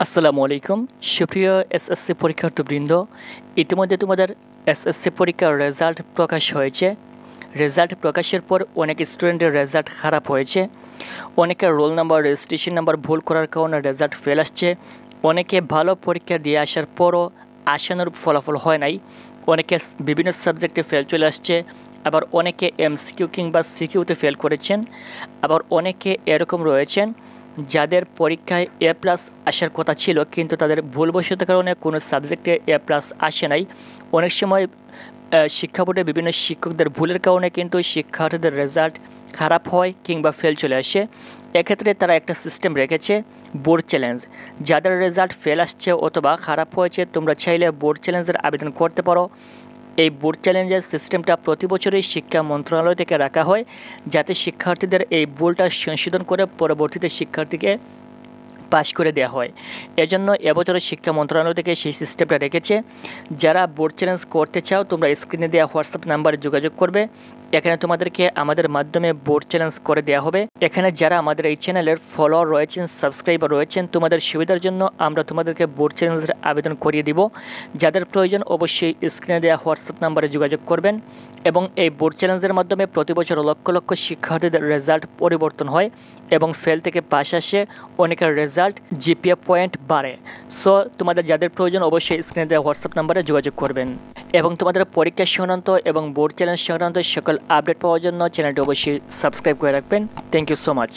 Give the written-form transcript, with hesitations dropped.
আসসালামু আলাইকুম সুপ্রিয় এসএসসি পরীক্ষার্থীবৃন্দ, ইতিমধ্যে তোমাদের এসএসসি পরীক্ষার রেজাল্ট প্রকাশ হয়েছে। রেজাল্ট প্রকাশের পর অনেক স্টুডেন্টের রেজাল্ট খারাপ হয়েছে। অনেকের রোল নাম্বার রেজিস্ট্রেশন নাম্বার ভুল করার কারণে রেজাল্ট ফেল আসছে। অনেকে ভালো পরীক্ষা দিয়ে আসার পরও আশানুরূপ ফলাফল হয় নাই। অনেকে বিভিন্ন সাবজেক্টে ফেল চলে আসছে। আবার অনেকে এমসিকিউ কিংবা সিকিউতে ফেল করেছেন। আবার অনেকে এরকম রয়েছেন যাদের পরীক্ষায় এ প্লাস আসার কথা ছিল, কিন্তু তাদের ভুলবশত কারণে কোনো সাবজেক্টে এ প্লাস আসে নাই। অনেক সময় শিক্ষা বোর্ডে বিভিন্ন শিক্ষকদের ভুলের কারণে কিন্তু শিক্ষার্থীদের রেজাল্ট খারাপ হয় কিংবা ফেল চলে আসে। এক্ষেত্রে তারা একটা সিস্টেম রেখেছে, বোর্ড চ্যালেঞ্জ। যাদের রেজাল্ট ফেল আসছে অথবা খারাপ হয়েছে, তোমরা চাইলে বোর্ড চ্যালেঞ্জের আবেদন করতে পারো। এই বোর্ড চ্যালেঞ্জের সিস্টেমটা প্রতি বছরই শিক্ষা মন্ত্রণালয় থেকে রাখা হয়, যাতে শিক্ষার্থীদের এই ভুলটা সংশোধন করে পরবর্তীতে শিক্ষার্থীকে পাশ করে দেওয়া হয়। এজন্য এবছরের শিক্ষা মন্ত্রণালয় থেকে সেই সিস্টেমটা রেখেছে। যারা বোর্ড চ্যালেঞ্জ করতে চাও, তোমরা স্ক্রিনে দেওয়া হোয়াটসঅ্যাপ নাম্বারে যোগাযোগ করবে। এখানে তোমাদেরকে আমাদের মাধ্যমে বোর্ড চ্যালেঞ্জ করে দেওয়া হবে। এখানে যারা আমাদের এই চ্যানেলের ফলোয়ার রয়েছেন, সাবস্ক্রাইবার রয়েছেন, তোমাদের সুবিধার জন্য আমরা তোমাদেরকে বোর্ড চ্যালেঞ্জের আবেদন করিয়ে দিব। যাদের প্রয়োজন অবশ্যই স্ক্রিনে দেওয়া হোয়াটসঅ্যাপ নাম্বারে যোগাযোগ করবেন। এবং এই বোর্ড চ্যালেঞ্জের মাধ্যমে প্রতি বছর লক্ষ লক্ষ শিক্ষার্থীদের রেজাল্ট পরিবর্তন হয় এবং ফেল থেকে পাশ আসে। অনেকের রেজাল্ট জিপিএ পয়েন্ট বাড়ে। সো তোমাদের যাদের প্রয়োজন অবশ্যই স্ক্রিনে দেওয়া হোয়াটসঅ্যাপ নাম্বারে যোগাযোগ করবেন। এবং তোমাদের পরীক্ষা সংক্রান্ত এবং বোর্ড চ্যালেঞ্জ সংক্রান্ত সকল আপডেট পাওয়ার জন্য চ্যানেলটি অবশ্যই সাবস্ক্রাইব করে রাখবেন। Thank you so much.